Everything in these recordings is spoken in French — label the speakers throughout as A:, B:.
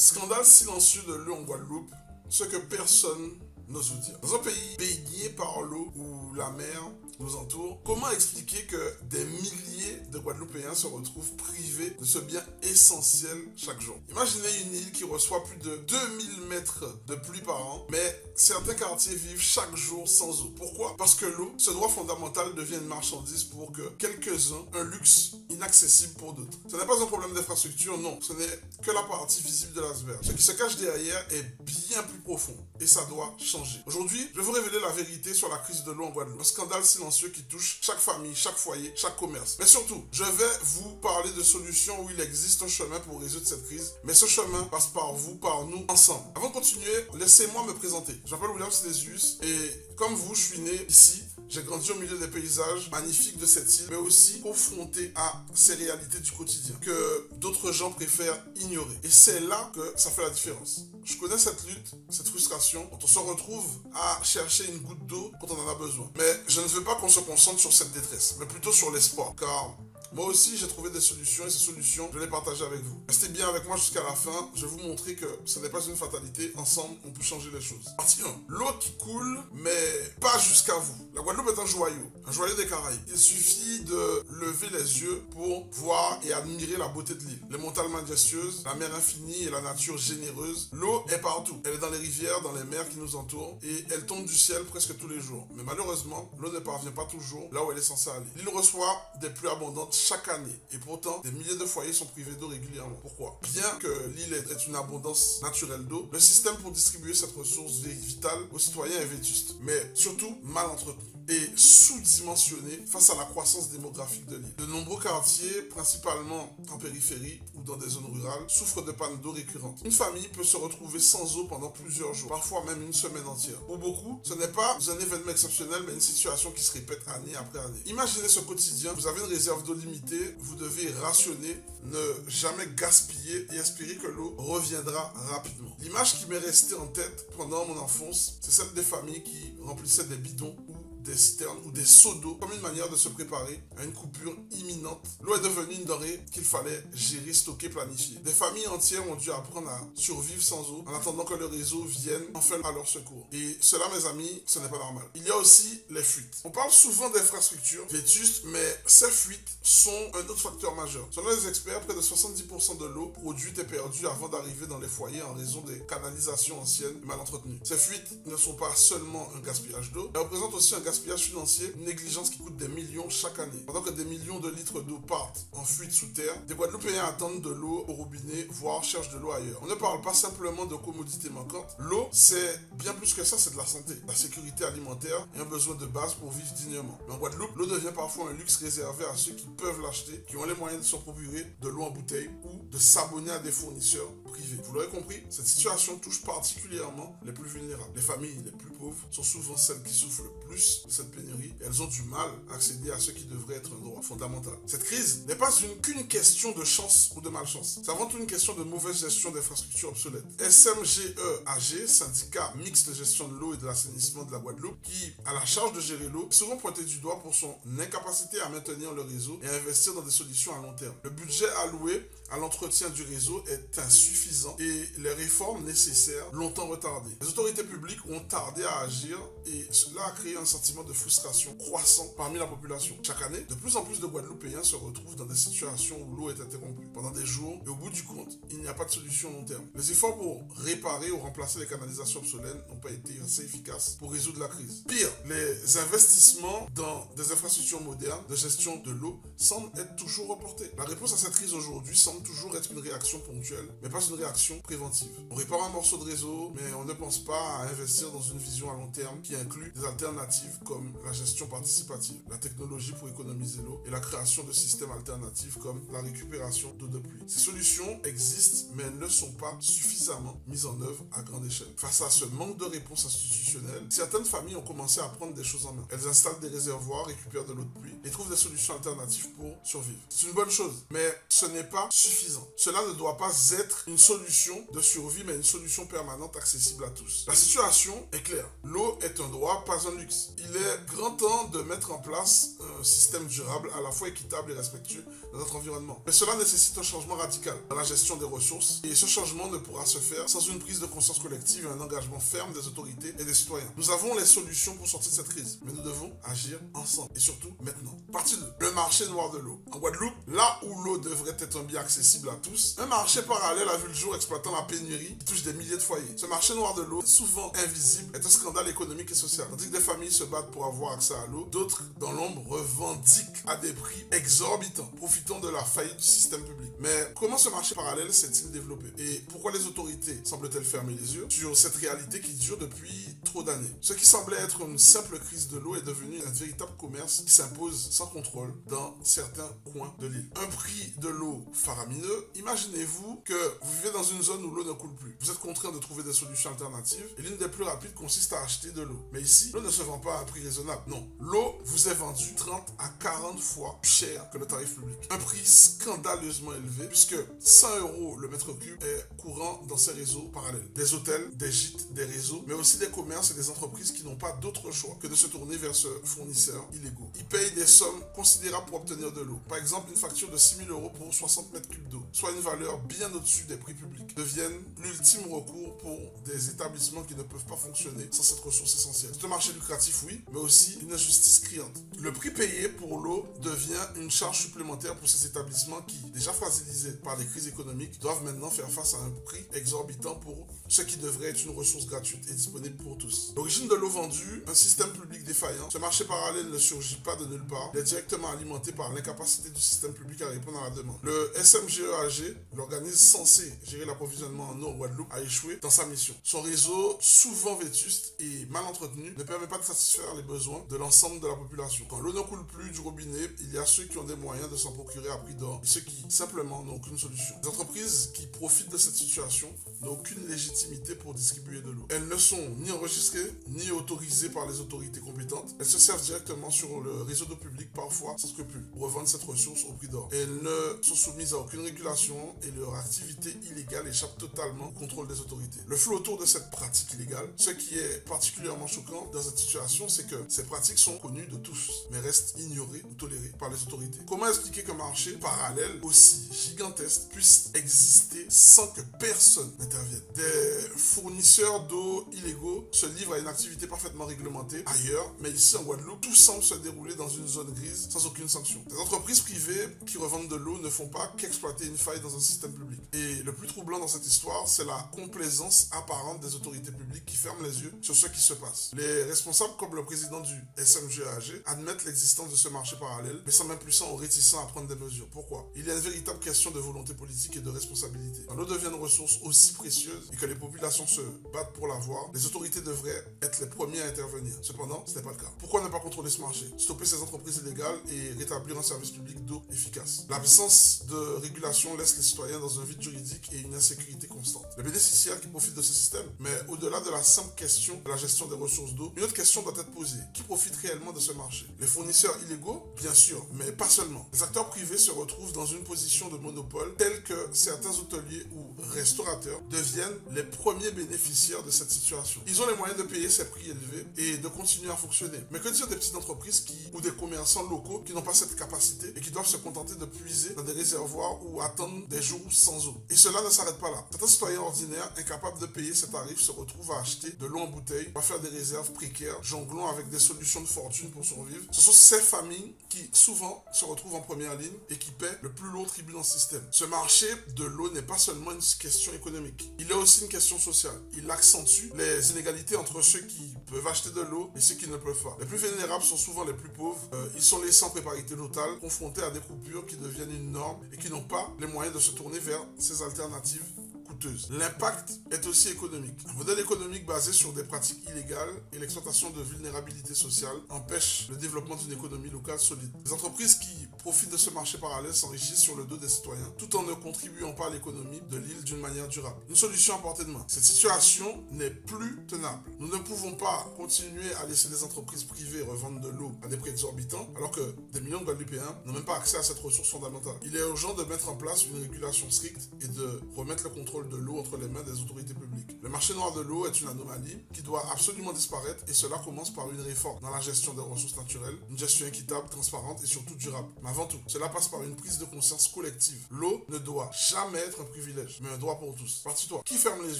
A: Scandale silencieux de l'eau en Guadeloupe, ce que personne n'ose vous dire. Dans un pays baigné par l'eau où la mer nous entoure, comment expliquer que des milliers de Guadeloupéens se retrouvent privés de ce bien essentiel chaque jour? Imaginez une île qui reçoit plus de 2000 mètres de pluie par an, mais certains quartiers vivent chaque jour sans eau. Pourquoi? Parce que l'eau, ce droit fondamental, devient une marchandise pour que quelques-uns, un luxe inaccessible pour d'autres. Ce n'est pas un problème d'infrastructure, non. Ce n'est que la partie visible de l'iceberg. Ce qui se cache derrière est bien plus profond et ça doit changer. Aujourd'hui, je vais vous révéler la vérité sur la crise de l'eau en Guadeloupe. Un scandale silencieux qui touche chaque famille, chaque foyer, chaque commerce. Mais surtout, je vais vous parler de solutions où il existe un chemin pour résoudre cette crise. Mais ce chemin passe par vous, par nous, ensemble. Avant de continuer, laissez-moi me présenter. Je m'appelle William Silesius et comme vous, je suis né ici. J'ai grandi au milieu des paysages magnifiques de cette île, mais aussi confronté à ces réalités du quotidien que d'autres gens préfèrent ignorer. Et c'est là que ça fait la différence. Je connais cette lutte, cette frustration, quand on se retrouve à chercher une goutte d'eau quand on en a besoin. Mais je ne veux pas qu'on se concentre sur cette détresse, mais plutôt sur l'espoir, car moi aussi, j'ai trouvé des solutions et ces solutions, je les partage avec vous. Restez bien avec moi jusqu'à la fin. Je vais vous montrer que ce n'est pas une fatalité. Ensemble, on peut changer les choses. Partie 1. L'eau qui coule, mais pas jusqu'à vous. La Guadeloupe est un joyau des Caraïbes. Il suffit de lever les yeux pour voir et admirer la beauté de l'île. Les montagnes majestueuses, la mer infinie et la nature généreuse. L'eau est partout. Elle est dans les rivières, dans les mers qui nous entourent et elle tombe du ciel presque tous les jours. Mais malheureusement, l'eau ne parvient pas toujours là où elle est censée aller. L'île reçoit des pluies abondantes chaque année. Et pourtant, des milliers de foyers sont privés d'eau régulièrement. Pourquoi? Bien que l'île ait une abondance naturelle d'eau, le système pour distribuer cette ressource vitale aux citoyens est vétuste, mais surtout mal entretenu et sous-dimensionné face à la croissance démographique de l'île. De nombreux quartiers, principalement en périphérie ou dans des zones rurales, souffrent de pannes d'eau récurrentes. Une famille peut se retrouver sans eau pendant plusieurs jours, parfois même une semaine entière. Pour beaucoup, ce n'est pas un événement exceptionnel, mais une situation qui se répète année après année. Imaginez ce quotidien, vous avez une réserve d'eau limitée, vous devez rationner, ne jamais gaspiller et espérer que l'eau reviendra rapidement. L'image qui m'est restée en tête pendant mon enfance, c'est celle des familles qui remplissaient des bidons ou des citernes ou des seaux d'eau comme une manière de se préparer à une coupure imminente. L'eau est devenue une denrée qu'il fallait gérer, stocker, planifier. Des familles entières ont dû apprendre à survivre sans eau en attendant que le réseau vienne enfin à leur secours. Et cela, mes amis, ce n'est pas normal. Il y a aussi les fuites. On parle souvent d'infrastructures vétustes, mais ces fuites sont un autre facteur majeur. Selon les experts, près de 70% de l'eau produite est perdue avant d'arriver dans les foyers en raison des canalisations anciennes et mal entretenues. Ces fuites ne sont pas seulement un gaspillage d'eau, elles représentent aussi un gaspillage financier, une négligence qui coûte des millions chaque année. Pendant que des millions de litres d'eau partent en fuite sous terre, des Guadeloupéens attendent de l'eau au robinet, voire cherchent de l'eau ailleurs. On ne parle pas simplement de commodité manquante. L'eau, c'est bien plus que ça, c'est de la santé, la sécurité alimentaire et un besoin de base pour vivre dignement. Mais en Guadeloupe, l'eau devient parfois un luxe réservé à ceux qui peuvent l'acheter, qui ont les moyens de se procurer de l'eau en bouteille ou de s'abonner à des fournisseurs privés. Vous l'aurez compris, cette situation touche particulièrement les plus vulnérables. Les familles les plus pauvres sont souvent celles qui souffrent le plus de cette pénurie et elles ont du mal à accéder à ce qui devrait être un droit fondamental. Cette crise n'est pas qu'une question de chance ou de malchance. C'est avant tout une question de mauvaise gestion d'infrastructures obsolètes. SMGE-AG, syndicat mixte de gestion de l'eau et de l'assainissement de la Guadeloupe, qui a la charge de gérer l'eau, est souvent pointé du doigt pour son incapacité à maintenir le réseau et à investir dans des solutions à long terme. Le budget alloué à l'entretien du réseau est insuffisant et les réformes nécessaires longtemps retardées. Les autorités publiques ont tardé à agir et cela a créé un sentiment de frustration croissant parmi la population. Chaque année, de plus en plus de Guadeloupéens se retrouvent dans des situations où l'eau est interrompue pendant des jours et au bout du compte, il n'y a pas de solution long terme. Les efforts pour réparer ou remplacer les canalisations obsolètes n'ont pas été assez efficaces pour résoudre la crise. Pire, les investissements dans des infrastructures modernes de gestion de l'eau semblent être toujours reportés. La réponse à cette crise aujourd'hui semble toujours être une réaction ponctuelle, mais pas une réaction préventive. On répare un morceau de réseau, mais on ne pense pas à investir dans une vision à long terme qui inclut des alternatives comme la gestion participative, la technologie pour économiser l'eau et la création de systèmes alternatifs comme la récupération d'eau de pluie. Ces solutions existent, mais elles ne sont pas suffisamment mises en œuvre à grande échelle. Face à ce manque de réponse institutionnelle, certaines familles ont commencé à prendre des choses en main. Elles installent des réservoirs, récupèrent de l'eau de pluie et trouvent des solutions alternatives pour survivre. C'est une bonne chose, mais ce n'est pas suffisant. Cela ne doit pas être une solution de survie, mais une solution permanente accessible à tous. La situation est claire. L'eau est un droit, pas un luxe. Il Il est grand temps de mettre en place un système durable à la fois équitable et respectueux de notre environnement. Mais cela nécessite un changement radical dans la gestion des ressources et ce changement ne pourra se faire sans une prise de conscience collective et un engagement ferme des autorités et des citoyens. Nous avons les solutions pour sortir de cette crise, mais nous devons agir ensemble et surtout maintenant. Partie 2. Le marché noir de l'eau. En Guadeloupe, là où l'eau devrait être un bien accessible à tous, un marché parallèle a vu le jour exploitant la pénurie qui touche des milliers de foyers. Ce marché noir de l'eau, souvent invisible, est un scandale économique et social. Tandis que des familles se battent pour avoir accès à l'eau, d'autres, dans l'ombre, revendiquent à des prix exorbitants, profitant de la faillite du système public. Mais comment ce marché parallèle s'est-il développé? Et pourquoi les autorités semblent-elles fermer les yeux sur cette réalité qui dure depuis trop d'années? Ce qui semblait être une simple crise de l'eau est devenu un véritable commerce qui s'impose sans contrôle dans certains coins de l'île. Un prix de l'eau faramineux. Imaginez-vous que vous vivez dans une zone où l'eau ne coule plus. Vous êtes contraint de trouver des solutions alternatives et l'une des plus rapides consiste à acheter de l'eau. Mais ici, l'eau ne se vend pas à un prix raisonnable. Non, l'eau vous est vendue 30 à 40 fois plus cher que le tarif public. Un prix scandaleusement élevé puisque 100 € le mètre cube est courant dans ces réseaux parallèles. Des hôtels, des gîtes, des réseaux, mais aussi des commerces et des entreprises qui n'ont pas d'autre choix que de se tourner vers ce fournisseur illégaux. Ils payent des sommes considérables pour obtenir de l'eau. Par exemple, une facture de 6 000 € pour 60 mètres cubes d'eau, soit une valeur bien au-dessus des prix publics, deviennent l'ultime recours pour des établissements qui ne peuvent pas fonctionner sans cette ressource essentielle. C'est un marché lucratif, oui, mais aussi une injustice criante. Le prix payé pour l'eau devient une charge supplémentaire pour ces établissements qui, déjà fragilisés par les crises économiques, doivent maintenant faire face à un prix exorbitant pour ce qui devrait être une ressource gratuite et disponible pour tous. L'origine de l'eau vendue, un système public défaillant. Ce marché parallèle ne surgit pas de nulle part. Il est directement alimenté par l'incapacité du système public à répondre à la demande. Le SMGEAG, l'organisme censé gérer l'approvisionnement en eau en Guadeloupe, a échoué dans sa mission. Son réseau, souvent vétuste et mal entretenu, ne permet pas de satisfaire les besoins de l'ensemble de la population. Quand l'eau ne coule plus du robinet, il y a ceux qui ont des moyens de s'en procurer à prix d'or et ceux qui, simplement, n'ont aucune solution. Les entreprises qui profitent de cette situation n'ont aucune légitimité pour distribuer de l'eau. Elles ne sont ni enregistrées, ni autorisées par les autorités compétentes. Elles se servent directement sur le réseau d'eau public, parfois sans scrupule, pour revendre cette ressource au prix d'or. Elles ne sont soumises à aucune régulation et leur activité illégale échappe totalement au contrôle des autorités. Le flot autour de cette pratique illégale, ce qui est particulièrement choquant dans cette situation, c'est que ces pratiques sont connues de tous, mais restent ignorées ou tolérées par les autorités. Comment expliquer qu'un marché parallèle aussi gigantesque puisse exister sans que personne n'intervienne? Des fournisseurs d'eau illégaux se livrent à une activité parfaitement réglementée ailleurs, mais ici en Guadeloupe, tout semble se dérouler dans une zone grise sans aucune sanction. Les entreprises privées qui revendent de l'eau ne font pas qu'exploiter une faille dans un système public. Et le plus troublant dans cette histoire, c'est la complaisance apparente des autorités publiques qui ferment les yeux sur ce qui se passe. Les responsables, comme le président du SMGAG, admettent l'existence de ce marché parallèle, mais semblent impuissants ou réticents à prendre des mesures. Pourquoi? Il y a une véritable question de volonté politique et de responsabilité. Quand l'eau devient une ressource aussi précieuse et que les populations se battent pour l'avoir, les autorités devraient être les premiers à intervenir. Cependant, ce n'est pas le cas. Pourquoi ne pas contrôler ce marché, stopper ces entreprises illégales et rétablir un service public d'eau efficace? L'absence de régulation laisse les citoyens dans un vide juridique et une insécurité constante. Les bénéficiaires qui profitent de ce système, mais au-delà de la simple question de la gestion des ressources d'eau, une autre question doit être posée. Qui profite réellement de ce marché? Les fournisseurs illégaux? Bien sûr, mais pas seulement. Les acteurs privés se retrouvent dans une position de monopole telle que certains hôteliers ou restaurateurs deviennent les premiers bénéficiaires de cette situation. Ils ont les moyens de payer ces prix élevés et de continuer à fonctionner. Mais que dire des petites entreprises ou des commerçants locaux qui n'ont pas cette capacité et qui doivent se contenter de puiser dans des réservoirs ou attendre des jours sans eau? Et cela ne s'arrête pas là. Certains citoyens ordinaires, incapables de payer ces tarifs, se retrouvent à acheter de l'eau en bouteille, à faire des réserves précaires, jonglant avec des solutions de fortune pour survivre. Ce sont ces familles qui, souvent, se retrouvent en première ligne et qui paient le plus lourd tribut dans ce système. Ce marché de l'eau n'est pas seulement une question économique. Il est aussi une question sociale. Il accentue les inégalités entre ceux qui peuvent acheter de l'eau et ceux qui ne peuvent pas. Les plus vulnérables sont souvent les plus pauvres. Ils sont laissés en précarité totale, confrontés à des coupures qui deviennent une norme et qui n'ont pas les moyens de se tourner vers ces alternatives coûteuses. L'impact est aussi économique. Un modèle économique basé sur des pratiques illégales et l'exploitation de vulnérabilité sociale empêche le développement d'une économie locale solide. Les entreprises qui profitent de ce marché parallèle s'enrichissent sur le dos des citoyens tout en ne contribuant pas à l'économie de l'île d'une manière durable. Une solution à portée de main. Cette situation n'est plus tenable. Nous ne pouvons pas continuer à laisser les entreprises privées revendre de l'eau à des prix exorbitants alors que des millions de Guadeloupéens n'ont même pas accès à cette ressource fondamentale. Il est urgent de mettre en place une régulation stricte et de remettre le contrôle de l'eau entre les mains des autorités autorités publiques. Le marché noir de l'eau est une anomalie qui doit absolument disparaître et cela commence par une réforme dans la gestion des ressources naturelles, une gestion équitable, transparente et surtout durable. Mais avant tout, cela passe par une prise de conscience collective. L'eau ne doit jamais être un privilège, mais un droit pour tous. Parti-toi. Qui ferme les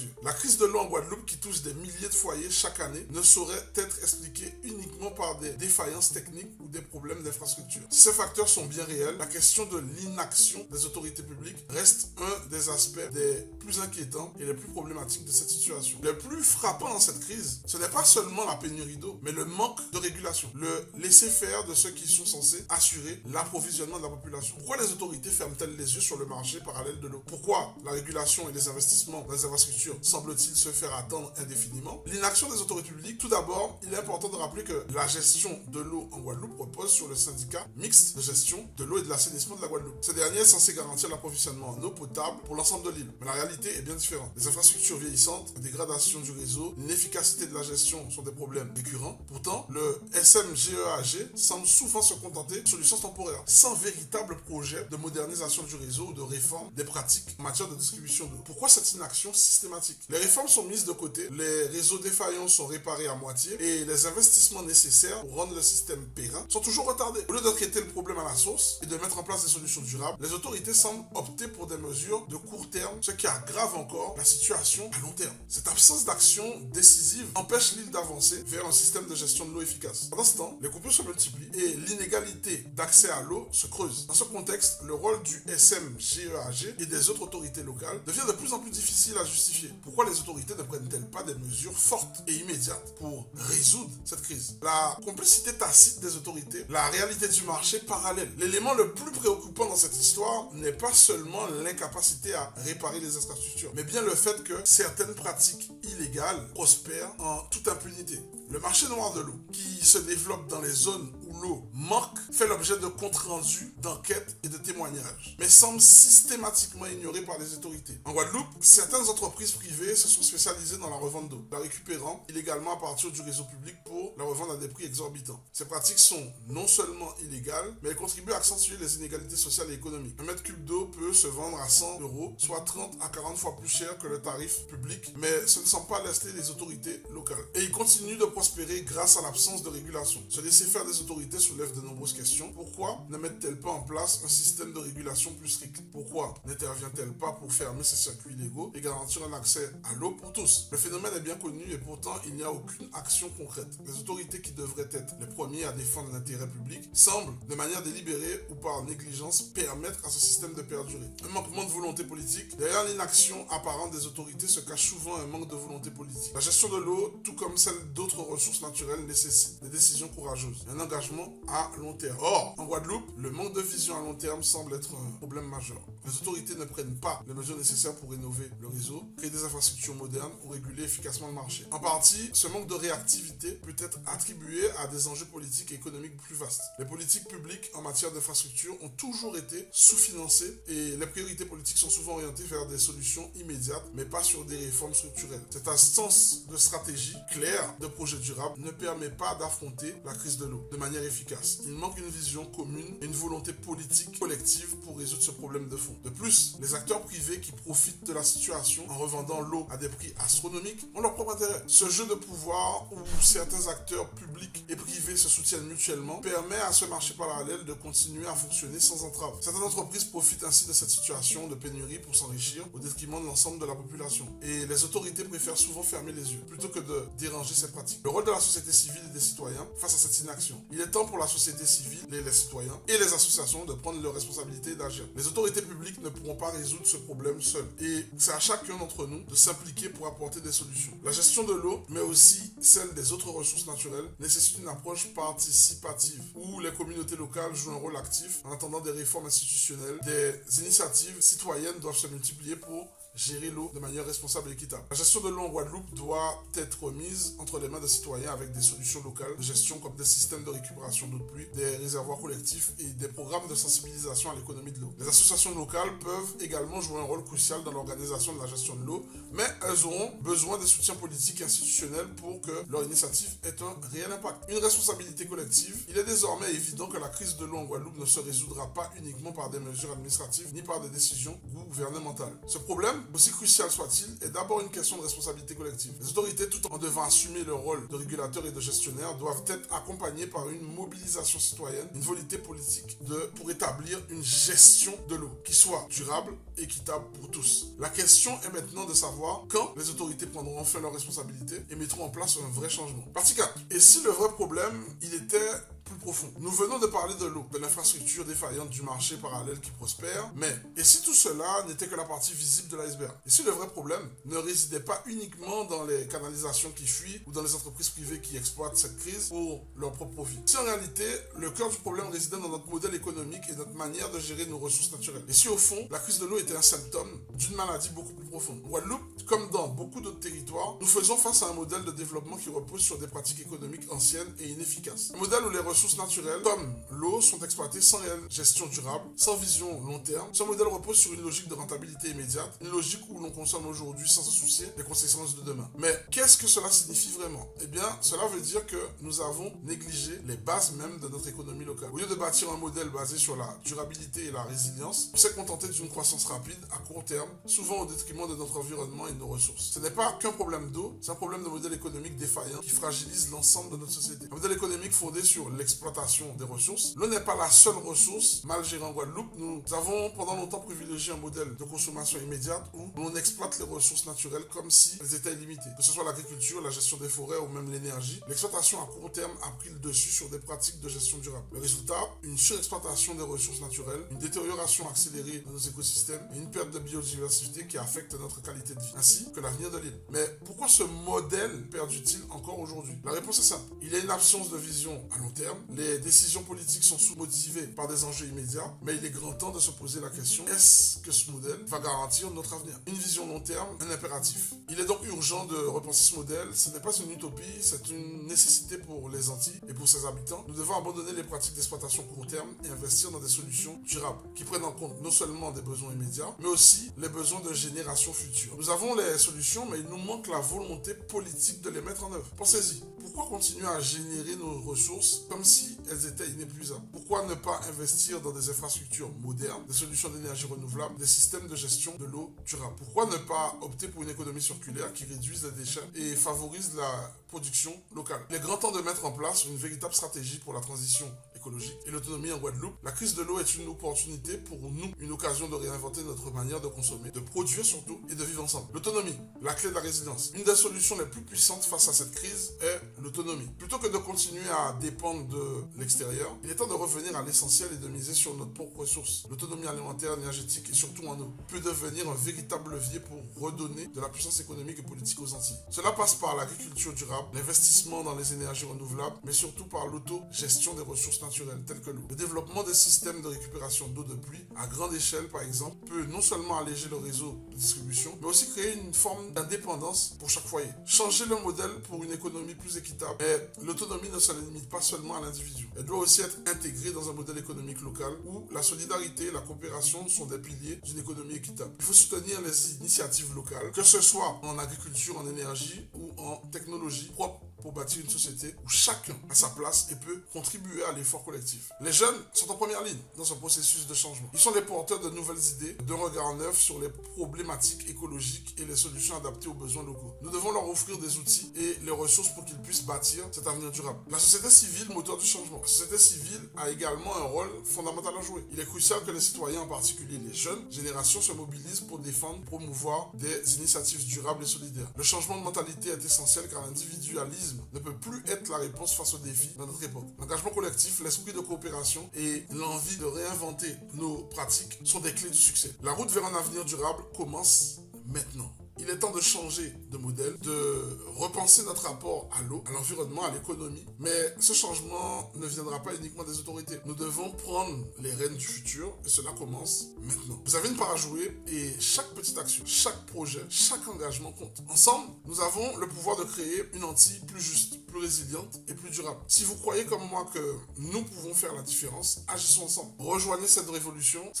A: yeux? La crise de l'eau en Guadeloupe qui touche des milliers de foyers chaque année ne saurait être expliquée uniquement par des défaillances techniques ou des problèmes d'infrastructure. Si ces facteurs sont bien réels, la question de l'inaction des autorités publiques reste un des aspects des plus inquiétants et les plus problématiques de cette situation. Le plus frappant dans cette crise, ce n'est pas seulement la pénurie d'eau, mais le manque de régulation, le laisser-faire de ceux qui sont censés assurer l'approvisionnement de la population. Pourquoi les autorités ferment-elles les yeux sur le marché parallèle de l'eau? Pourquoi la régulation et les investissements dans les infrastructures semblent-ils se faire attendre indéfiniment? L'inaction des autorités publiques, tout d'abord, il est important de rappeler que la gestion de l'eau en Guadeloupe repose sur le syndicat mixte de gestion de l'eau et de l'assainissement de la Guadeloupe. Ce dernier est censé garantir l'approvisionnement en eau potable pour l'ensemble de l'île. Mais la réalité est bien différente. Les infrastructures vieillissantes, la dégradation du réseau, l'inefficacité de la gestion sont des problèmes récurrents. Pourtant, le SMGEAG semble souvent se contenter de solutions temporaires, sans véritable projet de modernisation du réseau ou de réforme des pratiques en matière de distribution d'eau. Pourquoi cette inaction systématique? Les réformes sont mises de côté, les réseaux défaillants sont réparés à moitié et les investissements nécessaires pour rendre le système périn sont toujours retardés. Au lieu de traiter le problème à la source et de mettre en place des solutions durables, les autorités semblent opter pour des mesures de court terme, ce qui aggrave encore la situation à long terme. Cette absence d'action décisive empêche l'île d'avancer vers un système de gestion de l'eau efficace. Pendant ce temps, les coupures se multiplient et l'inégalité d'accès à l'eau se creuse. Dans ce contexte, le rôle du SMGEAG et des autres autorités locales devient de plus en plus difficile à justifier. Pourquoi les autorités ne prennent-elles pas des mesures fortes et immédiates pour résoudre cette crise? La complicité tacite des autorités, la réalité du marché parallèle. L'élément le plus préoccupant dans cette histoire n'est pas seulement l'incapacité à réparer les infrastructures, mais bien le fait que certaines pratiques illégales prospèrent en toute impunité. Le marché noir de l'eau, qui se développe dans les zones où l'eau manque, fait l'objet de comptes rendus, d'enquêtes et de témoignages, mais semble systématiquement ignoré par les autorités. En Guadeloupe, certaines entreprises privées se sont spécialisées dans la revente d'eau, la récupérant illégalement à partir du réseau public pour la revendre à des prix exorbitants. Ces pratiques sont non seulement illégales, mais elles contribuent à accentuer les inégalités sociales et économiques. Un mètre cube d'eau peut se vendre à 100 €, soit 30 à 40 fois plus cher que le tarif public, mais ce ne sont pas lestés les autorités locales. Et ils continuent de prospérer grâce à l'absence de régulation. Se laisser faire des autorités soulève de nombreuses questions. Pourquoi ne mettent-elles pas en place un système de régulation plus strict? Pourquoi n'intervient-elle pas pour fermer ces circuits illégaux et garantir un accès à l'eau pour tous? Le phénomène est bien connu et pourtant il n'y a aucune action concrète. Les autorités qui devraient être les premiers à défendre l'intérêt public semblent, de manière délibérée ou par négligence, permettre à ce système de perdurer. Un manquement de volonté politique. Derrière l'inaction apparente des autorités se cache souvent un manque de volonté politique. La gestion de l'eau, tout comme celle d'autres ressources naturelles, nécessite des décisions courageuses, un engagement à long terme. Or, en Guadeloupe, le manque de vision à long terme semble être un problème majeur. Les autorités ne prennent pas les mesures nécessaires pour rénover le réseau, créer des infrastructures modernes ou réguler efficacement le marché. En partie, ce manque de réactivité peut être attribué à des enjeux politiques et économiques plus vastes. Les politiques publiques en matière d'infrastructure ont toujours été sous-financées et les priorités politiques sont souvent orientées vers des solutions immédiates, mais pas sur des réformes structurelles. Cette absence de stratégie claire, de projet durable, ne permet pas d'affronter la crise de l'eau de manière efficace. Il manque une vision commune et une volonté politique collective pour résoudre ce problème de fond. De plus, les acteurs privés qui profitent de la situation en revendant l'eau à des prix astronomiques ont leur propre intérêt. Ce jeu de pouvoir où certains acteurs publics et privés se soutiennent mutuellement permet à ce marché parallèle de continuer à fonctionner sans entrave. Certaines entreprises profitent ainsi de cette situation de pénurie pour s'enrichir au détriment de l'ensemble de la population. Et les autorités préfèrent souvent fermer les yeux plutôt que de déranger ces pratiques. Le rôle de la société civile et des citoyens face à cette inaction. Il est temps pour la société civile, les citoyens et les associations de prendre leurs responsabilités et d'agir. Les autorités publiques ne pourront pas résoudre ce problème seules. Et c'est à chacun d'entre nous de s'impliquer pour apporter des solutions. La gestion de l'eau, mais aussi celle des autres ressources naturelles, nécessite une approche participative où les communautés locales jouent un rôle actif en attendant des réformes institutionnelles. Des initiatives citoyennes doivent se multiplier pour gérer l'eau de manière responsable et équitable. La gestion de l'eau en Guadeloupe doit être mise entre les mains des citoyens avec des solutions locales de gestion comme des systèmes de récupération d'eau de pluie, des réservoirs collectifs et des programmes de sensibilisation à l'économie de l'eau. Les associations locales peuvent également jouer un rôle crucial dans l'organisation de la gestion de l'eau, mais elles elles auront besoin des soutiens politiques et institutionnels pour que leur initiative ait un réel impact. Une responsabilité collective. Il est désormais évident que la crise de l'eau en Guadeloupe ne se résoudra pas uniquement par des mesures administratives ni par des décisions gouvernementales. Ce problème, aussi crucial soit-il, est d'abord une question de responsabilité collective. Les autorités, tout en devant assumer leur rôle de régulateur et de gestionnaire, doivent être accompagnées par une mobilisation citoyenne, une volonté politique pour établir une gestion de l'eau qui soit durable, équitable pour tous. La question est maintenant de savoir quand les autorités prendront enfin leurs responsabilités et mettront en place un vrai changement. Partie 4. Et si le vrai problème, il était plus profond. Nous venons de parler de l'eau, de l'infrastructure défaillante du marché parallèle qui prospère, mais et si tout cela n'était que la partie visible de l'iceberg? Et si le vrai problème ne résidait pas uniquement dans les canalisations qui fuient ou dans les entreprises privées qui exploitent cette crise pour leur propre profit? Si en réalité, le cœur du problème résidait dans notre modèle économique et notre manière de gérer nos ressources naturelles. Et si au fond, la crise de l'eau était un symptôme d'une maladie beaucoup plus profonde. En Guadeloupe, comme dans beaucoup d'autres territoires, nous faisons face à un modèle de développement qui repose sur des pratiques économiques anciennes et inefficaces. Un modèle où les ressources naturelles, comme l'eau, sont exploitées sans réelle gestion durable, sans vision long terme. Ce modèle repose sur une logique de rentabilité immédiate, une logique où l'on consomme aujourd'hui sans se soucier des conséquences de demain. Mais qu'est-ce que cela signifie vraiment? Eh bien, cela veut dire que nous avons négligé les bases même de notre économie locale. Au lieu de bâtir un modèle basé sur la durabilité et la résilience, on s'est contenté d'une croissance rapide à court terme, souvent au détriment de notre environnement et de nos ressources. Ce n'est pas qu'un problème d'eau, c'est un problème de modèle économique défaillant qui fragilise l'ensemble de notre société. Un modèle économique fondé sur l'exploitation des ressources. L'eau n'est pas la seule ressource mal gérée en Guadeloupe. Nous avons pendant longtemps privilégié un modèle de consommation immédiate où l'on exploite les ressources naturelles comme si elles étaient illimitées. Que ce soit l'agriculture, la gestion des forêts ou même l'énergie, l'exploitation à court terme a pris le dessus sur des pratiques de gestion durable. Le résultat, une surexploitation des ressources naturelles, une détérioration accélérée de nos écosystèmes et une perte de biodiversité qui affecte notre qualité de vie, ainsi que l'avenir de l'île. Mais pourquoi ce modèle perdure-t-il encore aujourd'hui? La réponse est simple. Il y a une absence de vision à long terme. Les décisions politiques sont sous-motivées par des enjeux immédiats, mais il est grand temps de se poser la question, est-ce que ce modèle va garantir notre avenir? Une vision long terme, un impératif. Il est donc urgent de repenser ce modèle. Ce n'est pas une utopie, c'est une nécessité pour les Antilles et pour ses habitants. Nous devons abandonner les pratiques d'exploitation court terme et investir dans des solutions durables qui prennent en compte non seulement des besoins immédiats, mais aussi les besoins de générations futures. Nous avons les solutions, mais il nous manque la volonté politique de les mettre en œuvre. Pensez-y. Pourquoi continuer à générer nos ressources comme si elles étaient inépuisables? Pourquoi ne pas investir dans des infrastructures modernes, des solutions d'énergie renouvelable, des systèmes de gestion de l'eau durable? Pourquoi ne pas opter pour une économie circulaire qui réduise les déchets et favorise la production locale? Il est grand temps de mettre en place une véritable stratégie pour la transition écologique et l'autonomie en Guadeloupe. La crise de l'eau est une opportunité pour nous, une occasion de réinventer notre manière de consommer, de produire surtout et de vivre ensemble. L'autonomie, la clé de la résilience. Une des solutions les plus puissantes face à cette crise est l'autonomie. Plutôt que de continuer à dépendre de l'extérieur, il est temps de revenir à l'essentiel et de miser sur notre propre ressource. L'autonomie alimentaire, énergétique et surtout en eau peut devenir un véritable levier pour redonner de la puissance économique et politique aux Antilles. Cela passe par l'agriculture durable, l'investissement dans les énergies renouvelables, mais surtout par l'autogestion des ressources naturelles telles que l'eau. Le développement des systèmes de récupération d'eau de pluie à grande échelle, par exemple, peut non seulement alléger le réseau de distribution, mais aussi créer une forme d'indépendance pour chaque foyer. Changer le modèle pour une économie plus équitable. Et l'autonomie ne se limite pas seulement à l'individu. Elle doit aussi être intégrée dans un modèle économique local où la solidarité et la coopération sont des piliers d'une économie équitable. Il faut soutenir les initiatives locales, que ce soit en agriculture, en énergie ou en technologie propre pour bâtir une société où chacun a sa place et peut contribuer à l'effort collectif. Les jeunes sont en première ligne dans ce processus de changement. Ils sont les porteurs de nouvelles idées, d'un regard neuf sur les problématiques écologiques et les solutions adaptées aux besoins locaux. Nous devons leur offrir des outils et les ressources pour qu'ils puissent bâtir cet avenir durable. La société civile, moteur du changement. La société civile a également un rôle fondamental à jouer. Il est crucial que les citoyens, en particulier les jeunes générations, se mobilisent pour défendre, promouvoir des initiatives durables et solidaires. Le changement de mentalité est essentiel car l'individualisme ne peut plus être la réponse face aux défis de notre époque. L'engagement collectif, l'esprit de coopération et l'envie de réinventer nos pratiques sont des clés du succès. La route vers un avenir durable commence maintenant. Il est temps de changer de modèle, de repenser notre rapport à l'eau, à l'environnement, à l'économie. Mais ce changement ne viendra pas uniquement des autorités. Nous devons prendre les rênes du futur et cela commence maintenant. Vous avez une part à jouer et chaque petite action, chaque projet, chaque engagement compte. Ensemble, nous avons le pouvoir de créer une Antille plus juste, plus résiliente et plus durable. Si vous croyez comme moi que nous pouvons faire la différence, agissons ensemble. Rejoignez cette révolution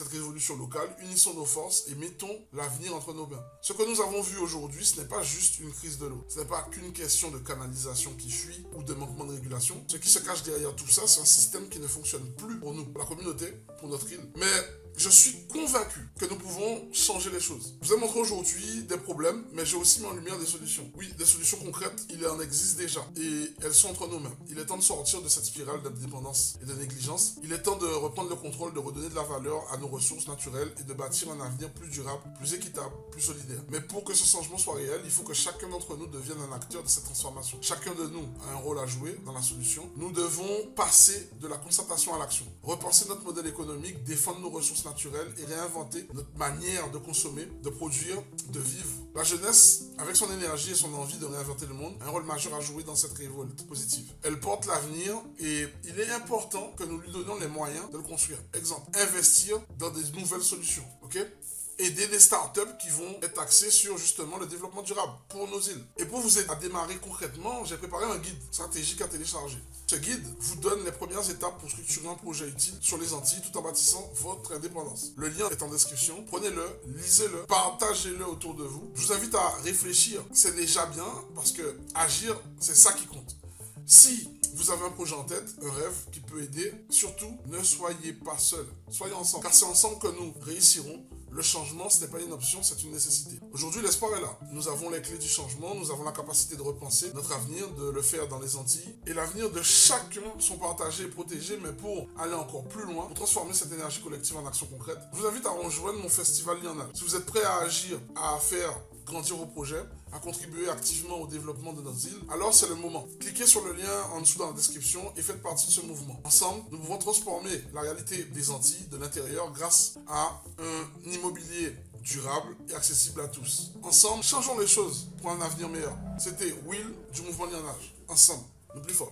A: locale, unissons nos forces et mettons l'avenir entre nos mains. Ce que nous avons vu vit aujourd'hui, ce n'est pas juste une crise de l'eau. Ce n'est pas qu'une question de canalisation qui fuit ou de manquement de régulation. Ce qui se cache derrière tout ça, c'est un système qui ne fonctionne plus pour nous, pour la communauté, pour notre île. Mais je suis convaincu que nous pouvons changer les choses. Je vous ai montré aujourd'hui des problèmes, mais j'ai aussi mis en lumière des solutions. Oui, des solutions concrètes, il en existe déjà. Et elles sont entre nos mains. Il est temps de sortir de cette spirale d'indépendance et de négligence. Il est temps de reprendre le contrôle, de redonner de la valeur à nos ressources naturelles et de bâtir un avenir plus durable, plus équitable, plus solidaire. Mais pour que ce changement soit réel, il faut que chacun d'entre nous devienne un acteur de cette transformation. Chacun de nous a un rôle à jouer dans la solution. Nous devons passer de la constatation à l'action. Repenser notre modèle économique, défendre nos ressources naturelles et réinventer notre manière de consommer, de produire, de vivre. La jeunesse, avec son énergie et son envie de réinventer le monde, a un rôle majeur à jouer dans cette révolte positive. Elle porte l'avenir et il est important que nous lui donnions les moyens de le construire. Exemple, investir dans des nouvelles solutions, ok? Aider des startups qui vont être axées sur justement le développement durable pour nos îles. Et pour vous aider à démarrer concrètement, j'ai préparé un guide stratégique à télécharger. Ce guide vous donne les premières étapes pour structurer un projet utile sur les Antilles tout en bâtissant votre indépendance. Le lien est en description. Prenez-le, lisez-le, partagez-le autour de vous. Je vous invite à réfléchir. C'est déjà bien parce que agir, c'est ça qui compte. Si vous avez un projet en tête, un rêve qui peut aider, surtout ne soyez pas seul. Soyez ensemble. Car c'est ensemble que nous réussirons. Le changement, ce n'est pas une option, c'est une nécessité. Aujourd'hui, l'espoir est là. Nous avons les clés du changement, nous avons la capacité de repenser notre avenir, de le faire dans les Antilles. Et l'avenir de chacun sont partagés et protégés, mais pour aller encore plus loin, pour transformer cette énergie collective en action concrète, je vous invite à rejoindre mon festival Lionel. Si vous êtes prêt à agir, à faire grandir vos projets, à contribuer activement au développement de notre île, alors c'est le moment. Cliquez sur le lien en dessous dans la description et faites partie de ce mouvement. Ensemble, nous pouvons transformer la réalité des Antilles de l'intérieur grâce à un immobilier durable et accessible à tous. Ensemble, changeons les choses pour un avenir meilleur. C'était Will du mouvement Lionnage. Ensemble, le plus fort.